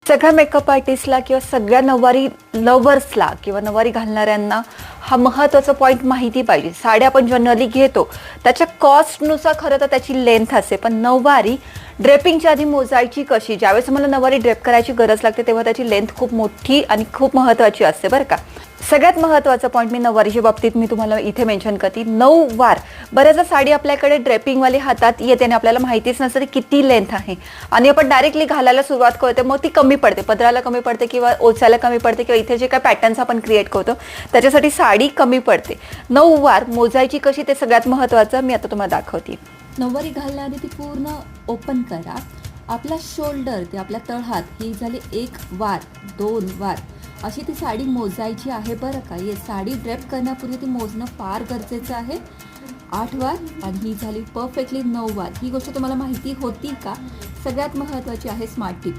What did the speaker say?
सगळ्या मेकअप आर्टिस्टला किंवा सगळ्या नऊवारी लव्हर्सला किंवा नऊवारी घालणाऱ्यांना हा महत्त्वाचा पॉईंट माहिती पाहिजे. साड्या आपण जनरली घेतो त्याच्या कॉस्टनुसार खरं तर त्याची लेंथ असते, पण नऊवारी ड्रेपिंगच्या आधी मोजायची कशी. ज्यावेळेस मला नऊवारी ड्रेप करायची गरज लागते तेव्हा त्याची लेंथ खूप मोठी आणि खूप महत्त्वाची असते बरं का. सगळ्यात महत्त्वाचा पॉईंट मी नऊवारीच्या बाबतीत मी तुम्हाला इथे मेन्शन करते. नऊवार बऱ्याचदा साडी आपल्याकडे ड्रेपिंगवाली हातात येते आणि आपल्याला माहितीच नसतं किती लेंथ आहे आणि आपण डायरेक्टली घालायला सुरुवात करते, मग ती कमी पडते, पदराला कमी पडते किंवा ओचायला कमी पडते किंवा इथे जे काय पॅटर्न्स आपण क्रिएट करतो त्याच्यासाठी साडी कमी पडते. नऊवार मोजायची कशी ते सगळ्यात महत्त्वाचं मी आता तुम्हाला दाखवते. नऊवारी घालण्याआधी ती पूर्ण ओपन करा. आपला शोल्डर ते आपल्या तळहात ही झाली 1 वार 2 वार अशी ती साडी मोजायची आहे बरं का. ये साडी ड्रेप करण्यापूर्वी ती मोजणं फार गरजेचं आहे. 8 वार आणि ही झाली परफेक्टली 9 वार. ही गोष्ट तुम्हाला माहिती होती का? सगळ्यात महत्त्वाची आहे स्मार्ट टिप.